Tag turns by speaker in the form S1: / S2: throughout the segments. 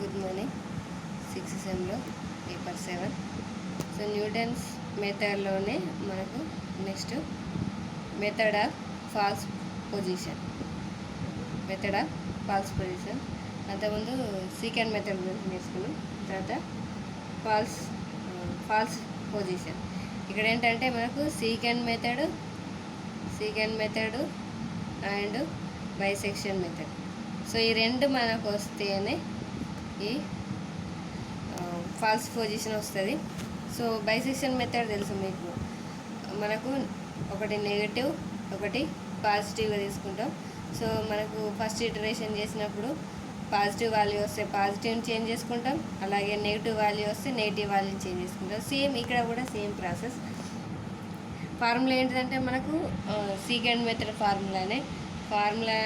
S1: Good morning. 6th సెమ్లో paper 7. So Newton's మెథడ్లోనే మనకు next method of false position. అంతకుముందు సీకెండ్ మెథడ్ గురించి నేర్చుకున్నాం. తర్వాత ఫాల్స్ పొజిషన్. ఇక్కడ ఏంటంటే మనకు secant method and bisection method. So ఈ రెండు మనకు వస్తేనే ఈ ఫాల్స్ పొజిషన్ వస్తుంది. సో బైసెక్షన్ మెథడ్ తెలుసు మీకు, మనకు ఒకటి నెగిటివ్ ఒకటి పాజిటివ్గా తీసుకుంటాం. సో మనకు ఫస్ట్ ఇటరేషన్ చేసినప్పుడు పాజిటివ్ వాల్యూ వస్తే పాజిటివ్ని చేంజ్ చేసుకుంటాం, అలాగే నెగిటివ్ వాల్యూ వస్తే నెగిటివ్ వాల్యూని చేంజ్ చేసుకుంటాం. సేమ్ ఇక్కడ కూడా సేమ్ ప్రాసెస్. ఫార్ములా ఏంటిదంటే మనకు సీకెండ్ మెథడ్ ఫార్ములా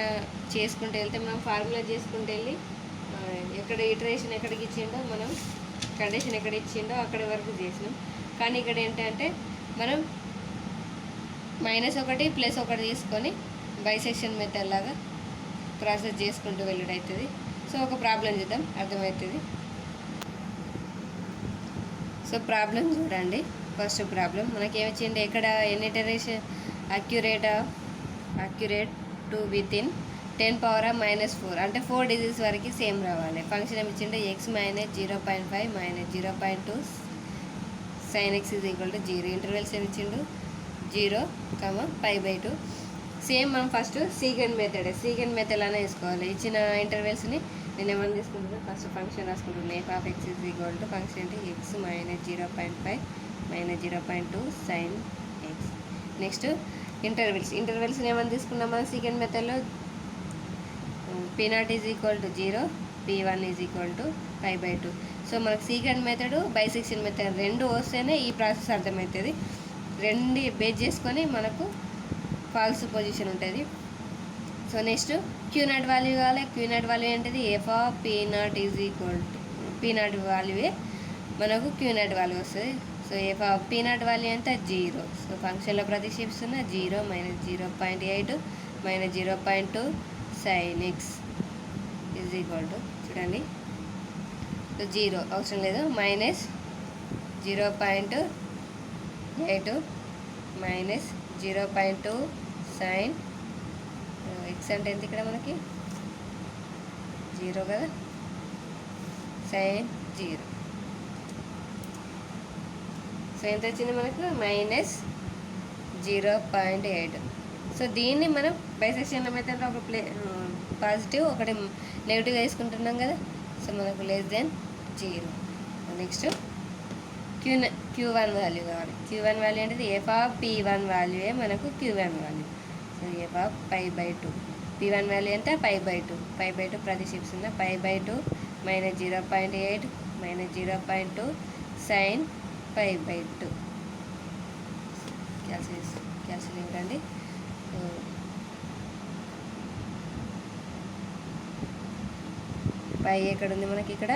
S1: చేసుకుంటూ వెళ్తే మనం ఫార్ములా చేసుకుంటూ వెళ్ళి ఎక్కడ ఇటరేషన్ ఎక్కడికి ఇచ్చిండో మనం కండిషన్ ఎక్కడ ఇచ్చిండో అక్కడి వరకు చేసినాం. కానీ ఇక్కడ ఏంటంటే మనం -1 +1 తీసుకొని బైసెక్షన్ మెథడ్ లాగా ప్రాసెస్ చేసుకుంటూ వెళ్ళుడవుతుంది. సో ఒక ప్రాబ్లం చూద్దాం, అర్థమవుతుంది. సో ప్రాబ్లం చూడండి. ఫస్ట్ ప్రాబ్లం మనకి ఏమిచ్చిండే, ఎక్కడ ఎన్ని ఇటరేషన్ అక్యురేట్ టు వితిన్ 10⁻⁻4 అంటే 4 డిజిట్స్ వరకు సేమ్ రావాలి. ఫంక్షన్ ఏమి ఇచ్చిండే, x - 0.5 - 0.2 sin x = 0. ఇంటర్వెల్స్ ఏమి ఇచ్చిండు, 0, π/2. సేమ్ మనం ఫస్ట్ సీకెండ్ మెథడ్ అనే వేసుకోవాలి. ఇచ్చిన ఇంటర్వెల్స్ని నేను ఏమన్నా తీసుకుంటున్నాను, ఫస్ట్ ఫంక్షన్ రాసుకుంటున్నాను. f(x) ఫంక్షన్ అంటే x - 0.5 - 0.2 sin x. నెక్స్ట్ ఇంటర్వెల్స్ని ఏమన్నా తీసుకున్నాం మనం సీకెండ్ మెథడ్లో, p0 = 0, p1 = π/2. సో మనకు సీకెండ్ మెథడ్ బైసెక్షన్ మెథడ్ రెండు వస్తేనే ఈ ప్రాసెస్ అర్థమవుతుంది. రెండు బేస్ చేసుకొని మనకు ఫాల్స్ పొజిషన్ ఉంటుంది. సో నెక్స్ట్ Q0 వాల్యూ కావాలి. Q0 వాల్యూ ఏంటిది, f(p0) వాల్యూవే మనకు Q0 వాల్యూ వస్తుంది. సో f(p0) వాల్యూ ఎంత, 0. సో ఫంక్షన్లో ప్రతిక్షేపిస్తున్న 0 - 0.8 - 0.2 sin x చూడండి. సో 0 అవసరం లేదు, -0.8 - 0.2 sin x అంటే ఎంత ఇక్కడ మనకి 0 కదా, sin 0. సో ఎంత వచ్చింది మనకు, -0.8. సో దీన్ని మనం బైసెక్షన్ మెథడ్లో ఒక పాజిటివ్ ఒకటి నెగిటివ్గా వేసుకుంటున్నాం కదా. సో మనకు <0. నెక్స్ట్ Q1 వాల్యూ కావాలి. Q1 వాల్యూ ఏంటిది, f(p1) వాల్యూయే మనకు Q1 value. So f(π/2) p1 value ఎంత, π/2 ప్రతిక్షేపిస్తున్నా, π/2 - 0.8 - 0.2 sin π/2. క్యాన్సిల్ ఇవ్వండి. పై ఎక్కడ ఉంది మనకి ఇక్కడ.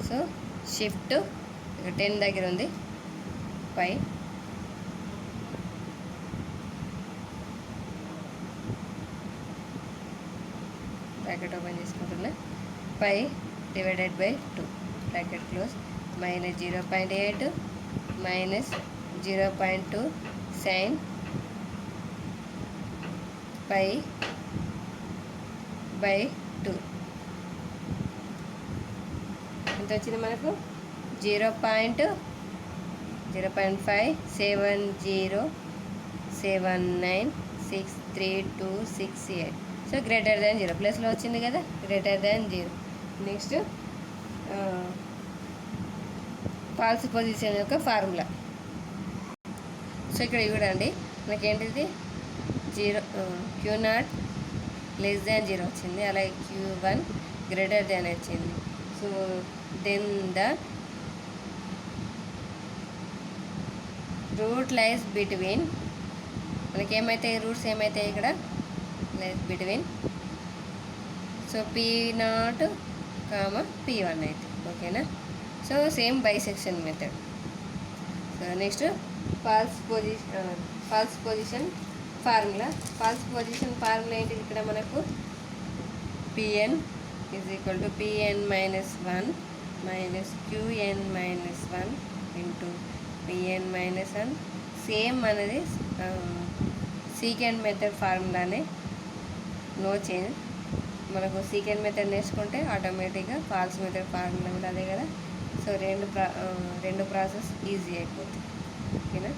S1: సో షిఫ్ట్ ఇక్కడ 10 దగ్గర ఉంది, పై బ్రాకెట్ ఓపెన్ చేసుకుంటున్నా, π/2 బ్రాకెట్ క్లోజ్, -0.8 - 0.2 sin π/2 ఎంత వచ్చింది మనకు, 0.07079632668. సో >0 ప్లస్లో వచ్చింది కదా, >0. నెక్స్ట్ ఫాల్స్ పొజిషన్ యొక్క ఫార్ములా. సో ఇక్కడ చూడండి మనకి ఏంటిది, Q0 <0 వచ్చింది, అలాగే Q1 వచ్చింది. So then the root lies between, మనకి ఏమైతాయి రూట్స్ ఏమైతాయి ఇక్కడ, lies between. So p0, p1 అయితే ఓకేనా. So same bisection method. So next falls position formula ఏంటిది, ఇక్కడ మనకు Pn is equal to Pn minus 1 minus Qn minus 1 into Pn minus 1. Same అనేది second method ఫార్ములానే, no change. మనకు secant method నేర్చుకుంటే ఆటోమేటిక్గా falls method formula కూడా అదే కదా. సో రెండు ప్రాసెస్ ఈజీ అయిపోతుంది. ఓకేనా?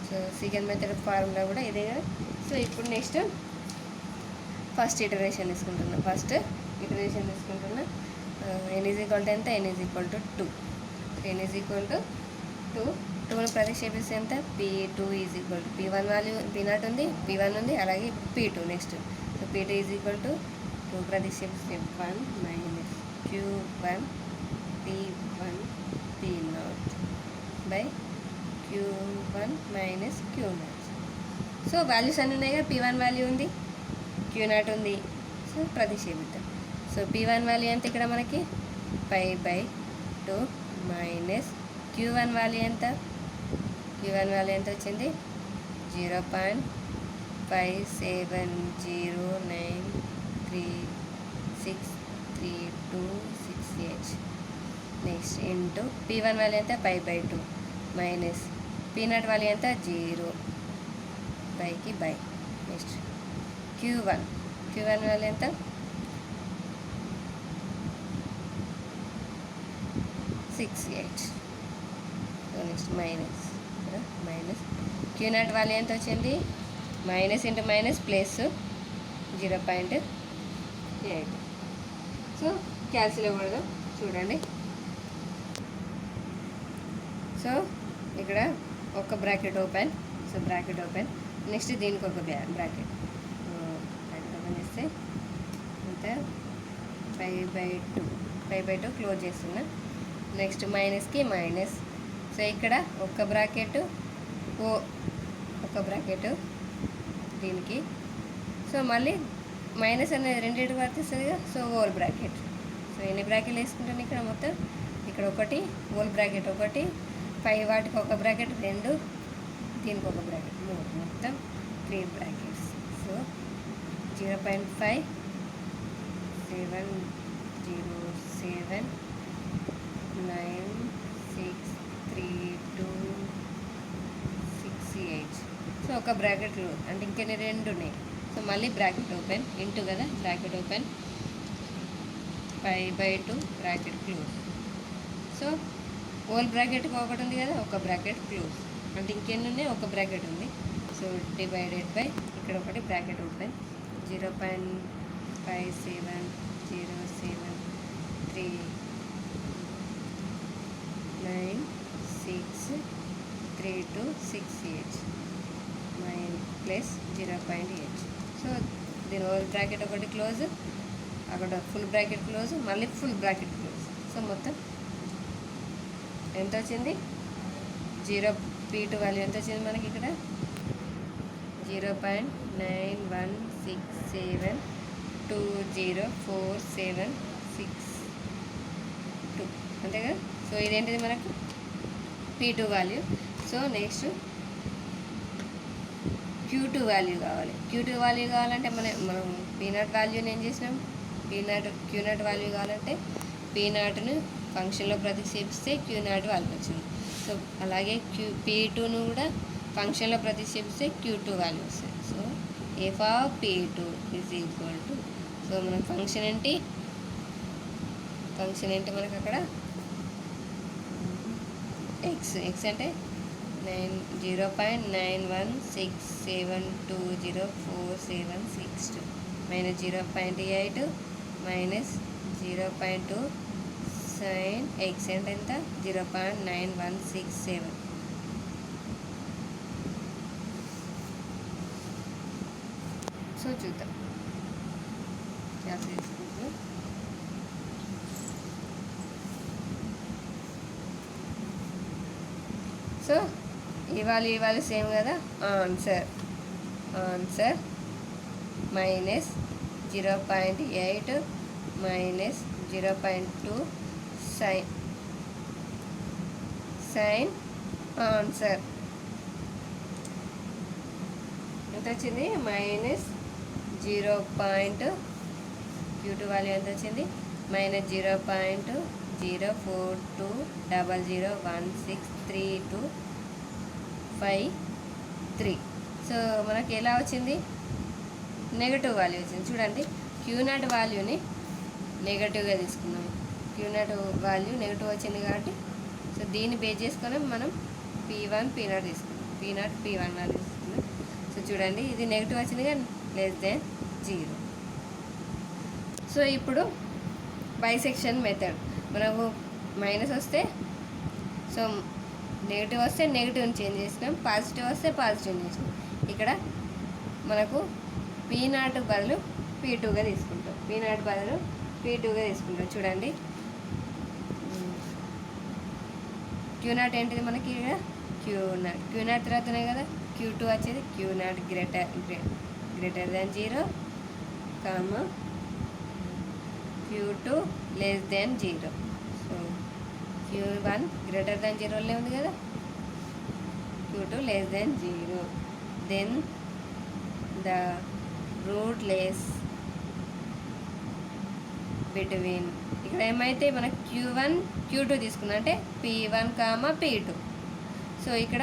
S1: సో సీకెండ్ మెథడ్ ఫార్ములా కూడా ఇదే కదా. సో ఇప్పుడు నెక్స్ట్ ఫస్ట్ ఇటరేషన్ తీసుకుంటున్నా. n ఈజ్ ఈక్వల్ టు ఎంత? n is equal to 2. n is equal to 2. 2ను ప్రతిక్షేపిస్తే ఎంత? p2 is equal to p1 value p0 ఉంది, p1 ఉంది, అలాగే p2 next. So p2 is equal to 2 ప్రతిక్షేపిస్తే 1 minus q1 p1 p0 by q1 minus q0. So values అన్నీ ఉన్నాయి కదా. p1 value ఉంది, q0 ఉంది. సో ప్రతిక్షేపిద్దాం. సో p1 వాల్యూ ఎంత ఇక్కడ మనకి? 5/2 మైనస్ q1 వాల్యూ ఎంత? q1 వాల్యూ ఎంత వచ్చింది? 0.5709363268 నెక్స్ట్ ఇంటూ p1 వాల్యూ ఎంత? 5/2 మైనస్ p0 వాల్యూ ఎంత? 0 బైకి బై. నెక్స్ట్ q1 వాల్యూ ఎంత? 68. So next minus q0 value ఎంత వచ్చింది? Minus into minus plus 0.8. So cancel అవ్వకూడదు చూడండి. సో ఇక్కడ ఒక bracket open. So bracket open. Next దీనికి ఒక బ్రాకెట్ ఓపెన్ చేస్తే అంత 5/2 క్లోజ్ చేస్తున్నా. Next మైనస్కి minus. సో ఇక్కడ ఒక బ్రాకెట్ దీనికి. సో మళ్ళీ మైనస్ అనేది రెండింటికి వర్తిస్తుంది కదా. So whole bracket. సో ఎన్ని బ్రాకెట్లు వేసుకుంటాను ఇక్కడ మొత్తం? ఇక్కడ ఒకటి హోల్ బ్రాకెట్, ఒకటి పై వాటికి ఒక బ్రాకెట్, 2 దీనికి ఒక బ్రాకెట్, 3 మొత్తం 3 బ్రాకెట్స్. సో 0.5707963268. సో ఒక బ్రాకెట్ అంటే ఇంకెన్ని 2 ఉన్నాయి. సో మళ్ళీ బ్రాకెట్ ఓపెన్ ఇంటూ కదా, bracket open 5/2 bracket close. So whole బ్రాకెట్కి ఒకటి ఉంది కదా, ఒక బ్రాకెట్ క్లోజ్. అంటే ఇంకెన్ని ఉన్నాయి? ఒక బ్రాకెట్ ఉంది. సో డివైడెడ్ బై ఇక్కడ ఒకటి బ్రాకెట్ ఓపెన్ 0.5707363268 ప్లస్ 0.8. సో దీని హోల్ బ్రాకెట్ ఒకటి క్లోజ్, అక్కడ ఫుల్ బ్రాకెట్ క్లోజ్, మళ్ళీ ఫుల్ బ్రాకెట్ క్లోజ్. సో మొత్తం ఎంత వచ్చింది? p2 వాల్యూ ఎంత వచ్చింది మనకి ఇక్కడ? 0.9167204762 అంతే కదా. సో ఇదేంటిది మనకు? p2 value. So next q2 value కావాలి. q2 వాల్యూ కావాలంటే మనం p0 వాల్యూని ఏం చేసినాం? q0 వాల్యూ కావాలంటే p0ను ఫంక్షన్లో ప్రతిక్షేపిస్తే q0 వాల్యూ వచ్చింది. సో అలాగే p2ను కూడా ఫంక్షన్లో ప్రతిక్షేపిస్తే q2 వాల్యూ వస్తుంది. So f of p2 is equal to, so మన ఫంక్షన్ ఏంటి మనకు అక్కడ ఎక్స్ అంటే 0.9167204762 మైనస్ 0.8 మైనస్ 0.2 సైన్ ఎక్స్ అంటే ఎంత? 0.9167. సో చూద్దాం తీసుకుంటూ. సో ఇవాళ సేమ్ కదా. Answer minus 0.8 minus 0.2 sign answer ఎంత వచ్చింది? మైనస్ Q2 వాల్యూ ఎంత వచ్చింది -0.04200163253. సో మనకి ఎలా వచ్చింది, నెగటివ్ వాల్యూ వచ్చింది. చూడండి, Q0 వాల్యూని నెగటివ్గా తీసుకున్నాము. Q0 వాల్యూ నెగటివ్ వచ్చింది కాబట్టి సో దీన్ని బేస్ చేసుకొని మనం P1 P0 తీసుకున్నాం, P0 P1 వాల్యూ తీసుకున్నాం. సో చూడండి, ఇది నెగటివ్ వచ్చింది కానీ <0. సో ఇప్పుడు బైసెక్షన్ మెథడ్, మనకు మైనస్ వస్తే సో నెగిటివ్ వస్తే నెగిటివ్ని చేంజ్ చేసినాం, పాజిటివ్ వస్తే పాజిటివ్ని చేసినాం. ఇక్కడ మనకు P0 బదులు P2గా తీసుకుంటాం, P0 బదులు P2గా తీసుకుంటాం. చూడండి, Q0 ఏంటిది మనకి ఇక్కడ Q0 తర్వాతనే కదా Q2 వచ్చేది. Q0 greater than 0, Q2 less than 0. So Q1 greater than 0 ఉంది కదా, Q2 less than 0. Then the root less between, ఇక్కడ ఏమైతే మనకు Q1 Q2 తీసుకున్నా అంటే P1, P2. సో ఇక్కడ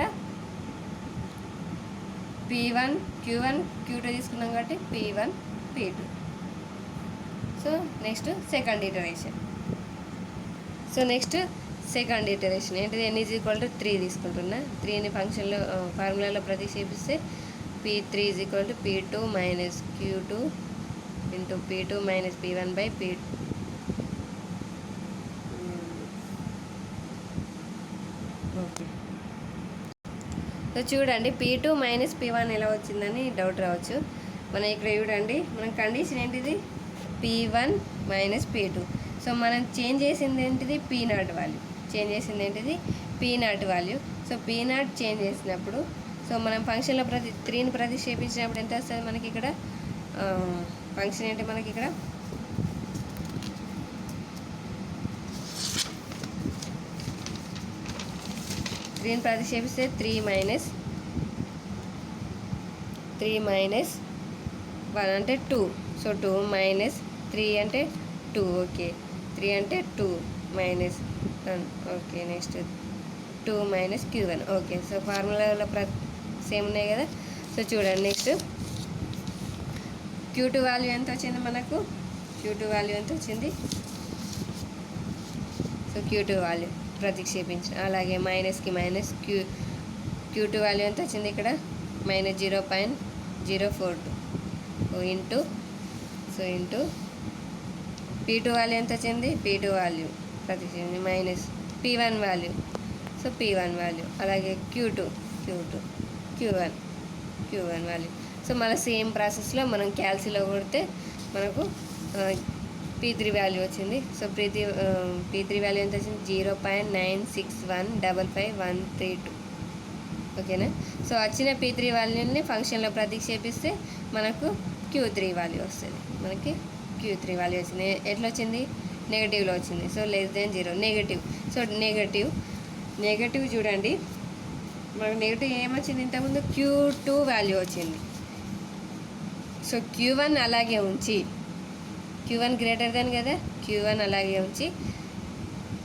S1: Q1 Q2 తీసుకున్నాం కాబట్టి P1 P2. So next second iteration. ఏంటిది, n=3 తీసుకుంటున్నా. 3ని ఫంక్షన్లో ఫార్ములాలో ప్రతిక్షేపిస్తే P3 P2 - Q2 × P2 - P1/P2. Okay, so చూడండి P2 - P1 ఎలా వచ్చిందని డౌట్ రావచ్చు. మనం ఇక్కడ చూడండి, మన కండిషన్ ఏంటిది P1 - P2. సో మనం చేంజ్ చేసింది ఏంటిది P0 value. So P0 change చేసినప్పుడు సో మనం ఫంక్షన్లో 3ని ప్రతిక్షేపించినప్పుడు ఎంత వస్తుంది మనకి ఇక్కడ ఫంక్షన్ ఏంటి, మనకి ఇక్కడ ని ప్రతిక్షేపిస్తే 3 - 1 అంటే 2. సో 2 - 3 అంటే 2. ఓకే, 3 అంటే 2 -1. Okay, next 2 - Q1. Okay, so ఫార్ములాలో సేమ్ ఉన్నాయి కదా. సో చూడండి, నెక్స్ట్ Q2 వాల్యూ ఎంత వచ్చింది మనకు, సో Q2 వాల్యూ ప్రతిక్షేపించిన, అలాగే మైనస్కి మైనస్ Q2 వాల్యూ ఎంత వచ్చింది ఇక్కడ -0.042 ఇంటూ P2 వాల్యూ ఎంత వచ్చింది, P2 వాల్యూ ప్రతిక్షేపించి minus P1 value, so P1 value, అలాగే Q1 వాల్యూ. సో మన సేమ్ ప్రాసెస్లో మనం క్యాల్సిలో కొడితే మనకు P3 వాల్యూ వచ్చింది. సో P3 వాల్యూ ఎంత వచ్చింది 0.96155132. ఓకేనా. సో వచ్చిన P3 వాల్యూని ఫంక్షన్లో ప్రతిక్షేపిస్తే మనకు Q3 వాల్యూ వస్తుంది. Q3 వాల్యూ వచ్చింది. ఎట్లా వచ్చింది, నెగటివ్లో వచ్చింది. So <0 negative. సో నెగటివ్ చూడండి, మనకు నెగటివ్ ఏమొచ్చింది ఇంతకుముందు Q2 వాల్యూ వచ్చింది. సో Q1 అలాగే ఉంచి, Q1 గ్రేటర్ దాన్ కదా, Q1 అలాగే ఉంచి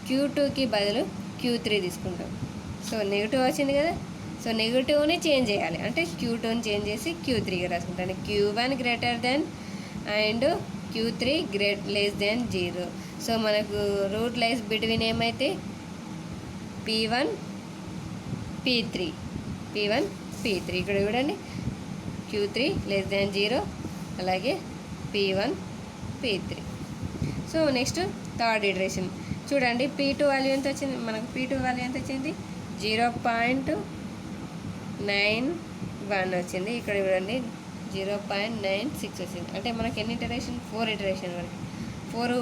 S1: Q2కి బదులు Q3 తీసుకుంటాం. సో నెగిటివ్ వచ్చింది కదా, సో నెగిటివ్ని చేంజ్ చేయాలి అంటే Q2ని చేంజ్ చేసి Q3గా రాసుకుంటాను. Q1 greater than and Q3 less than 0. So మనకు రూట్ లైస్ బిట్వీన్ ఏమైతే P1 P3. ఇక్కడ చూడండి Q3 లెస్ దాన్ 0, అలాగే P1 P3. So next third iteration చూడండి, P2 వాల్యూ ఎంత వచ్చింది మనకు, P2 వాల్యూ ఎంత వచ్చింది 0.91 వచ్చింది. ఇక్కడ చూడండి 0.96 వచ్చింది. అంటే మనకి ఎన్ని ఇటరేషన్, 4 ఇటరేషన్ వరకు, 4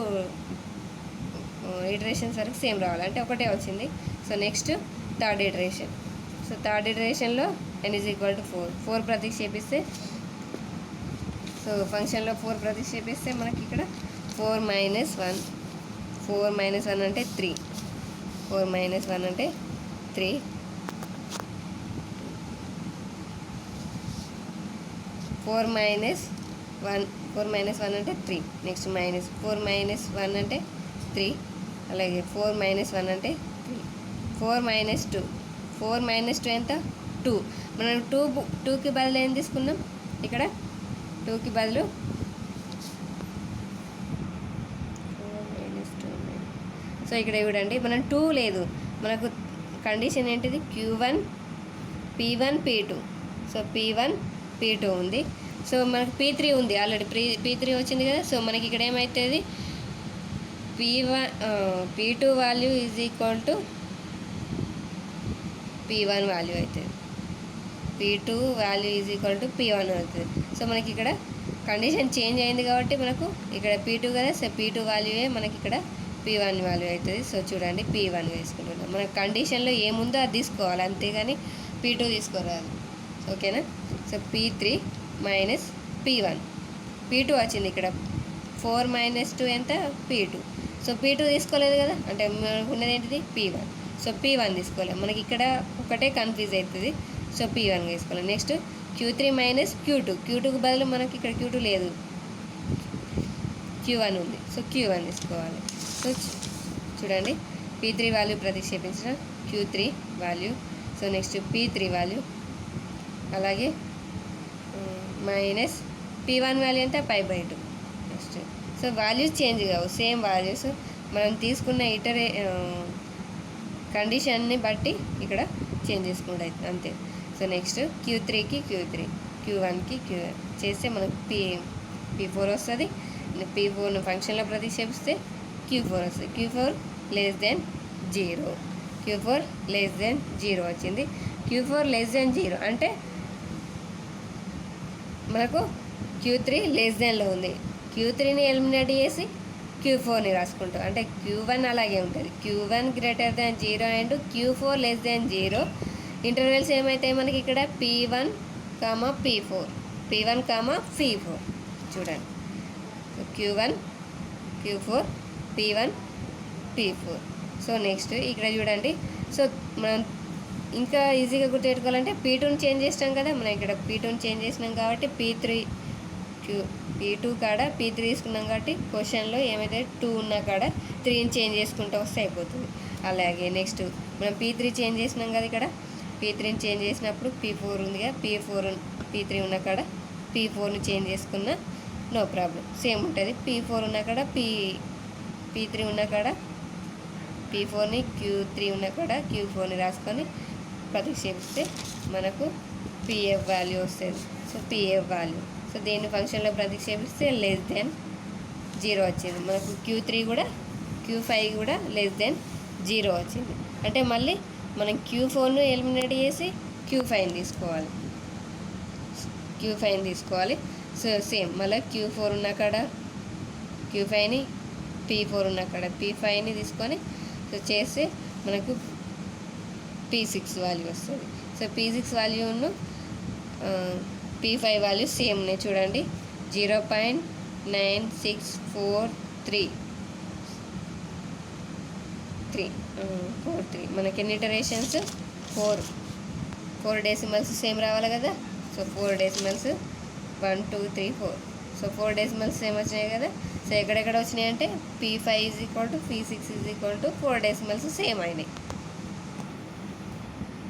S1: ఇటరేషన్స్ వరకు సేమ్ రావాలి, అంటే ఒకటే వచ్చింది. So next third iteration. So third ఇటరేషన్లో n=4 ప్రతిక్షేపిస్తే, సో ఫంక్షన్లో 4 ప్రతిక్షేపిస్తే మనకి ఇక్కడ 4 - 1 అంటే 3. 4 - 1 అంటే 3. 4 - 1 4 మైనస్ 1 అంటే 3. నెక్స్ట్ మైనస్ 4 మైనస్ 1 అంటే 3. అలాగే 4 మైనస్ 1 అంటే 3. 4 మైనస్ 2. 4 మైనస్ 2 ఎంత 2. మనం 2కి బదులు ఏం తీసుకున్నాం ఇక్కడ 2కి బదులు 4 మైనస్ 2. సో ఇక్కడ చూడండి మనం 2 లేదు, మనకు కండిషన్ ఏంటిది Q1 P1 P2. So P1 P2 ఉంది. సో మనకు P3 ఉంది ఆల్రెడీ, P3 వచ్చింది కదా. సో మనకి ఇక్కడ ఏమవుతుంది P2 value is equal to P1 value అవుతుంది. P2 value is equal to P1 అవుతుంది. సో మనకి ఇక్కడ కండిషన్ చేంజ్ అయింది కాబట్టి మనకు ఇక్కడ P2 కదా. సో P2 వాల్యూయే మనకి ఇక్కడ P1 వాల్యూ అవుతుంది. సో చూడండి P1 వేసుకుంటున్నాం. మన కండిషన్లో ఏముందో అది తీసుకోవాలి, అంతేగాని P2 తీసుకోరాదు. ఓకేనా. So P3 minus P1. P2 వచ్చింది ఇక్కడ. 4 మైనస్ 2 ఎంత P2. సో P2 తీసుకోలేదు కదా, అంటే మనకు ఉన్నది ఏంటిది P1. సో P1 తీసుకోలేదు, మనకి ఇక్కడ ఒకటే కన్ఫ్యూజ్ అవుతుంది. సో P1 తీసుకోవాలి. Next Q3 minus Q2. Q2కి బదులు మనకి ఇక్కడ Q2 లేదు, Q1 ఉంది. సో Q1 తీసుకోవాలి. సో చూడండి P3 వాల్యూ ప్రతిక్షేపించిన Q3 value. So next P3 value, అలాగే మైనస్ P1 వాల్యూ ఎంత 5/2. నెక్స్ట్ సో వాల్యూస్ చేంజ్ కావు, సేమ్ వాల్యూస్. మనం తీసుకున్న కండిషన్ని బట్టి ఇక్కడ చేంజ్ చేసుకుంటూ అవుతుంది అంతే. సో నెక్స్ట్ Q3కి Q3, Q1కి Q1 చేస్తే మనకు P4 వస్తుంది. P4ను ఫంక్షన్లో ప్రతిక్షేపిస్తే Q4 వస్తుంది. Q4 less than 0. Q4 less than 0 వచ్చింది. Q4 లెస్ దెన్ 0 అంటే మనకు Q3 లెస్ దెన్లో ఉంది. Q3ని ఎలిమినేట్ చేసి Q4ని రాసుకుంటాం, అంటే Q1 అలాగే ఉంటుంది. Q1 greater than 0 and Q4 less than 0. Intervals ఏమవుతాయి మనకి ఇక్కడ P1, P4, P1, P4 చూడండి. Q1 Q4 P1 P4. So next ఇక్కడ చూడండి. సో మనం ఇంకా ఈజీగా గుర్తుపెట్టుకోవాలంటే P2ని చేంజ్ చేసినాం కదా, మనం ఇక్కడ P2ని చేంజ్ చేసినాం కాబట్టి P2 కాడ P3 తీసుకున్నాం కాబట్టి క్వశ్చన్లో ఏమైతే 2 ఉన్న కాడ 3ని చేంజ్ చేసుకుంటూ వస్తే అయిపోతుంది. అలాగే నెక్స్ట్ మనం P3 చేంజ్ చేసినాం కదా, ఇక్కడ P3ని చేంజ్ చేసినప్పుడు P4 ఉంది కదా, P3 ఉన్న కాడ P4ని చేంజ్ చేసుకున్న నో ప్రాబ్లం, సేమ్ ఉంటుంది. P4 ఉన్న కాడ P3 ఉన్న కాడ P4ని, Q3 ఉన్న కాడ Q4ని రాసుకొని ప్రతిక్షేపిస్తే మనకు PF వాల్యూ వస్తుంది. సో PF వాల్యూ, సో దీన్ని ఫంక్షన్లో ప్రతిక్షేపిస్తే లెస్ దెన్ 0 వచ్చింది. మనకు Q3 కూడా Q5 కూడా లెస్ దెన్ 0 వచ్చింది. అంటే మళ్ళీ మనం Q4ను ఎలిమినేట్ చేసి Q5ని తీసుకోవాలి. సో సేమ్ మళ్ళీ Q4 ఉన్న కాడ Q5ని, P4 ఉన్న కాడ P5ని తీసుకొని సో చేస్తే మనకు P6 వాల్యూ వస్తుంది. So P6 వాల్యూను P5 value same ఉన్నాయి చూడండి. 0.9643 మనకి ఎన్ని ఇటరేషన్స్ 4 డెసిమల్స్ సేమ్ రావాలి కదా. So 4 decimals 1 2 3 4. So 4 decimals same వచ్చినాయి కదా. సో ఎక్కడెక్కడ వచ్చినాయి అంటే P5 = P6 = 4 డెసిమల్స్ సేమ్ అయినాయి.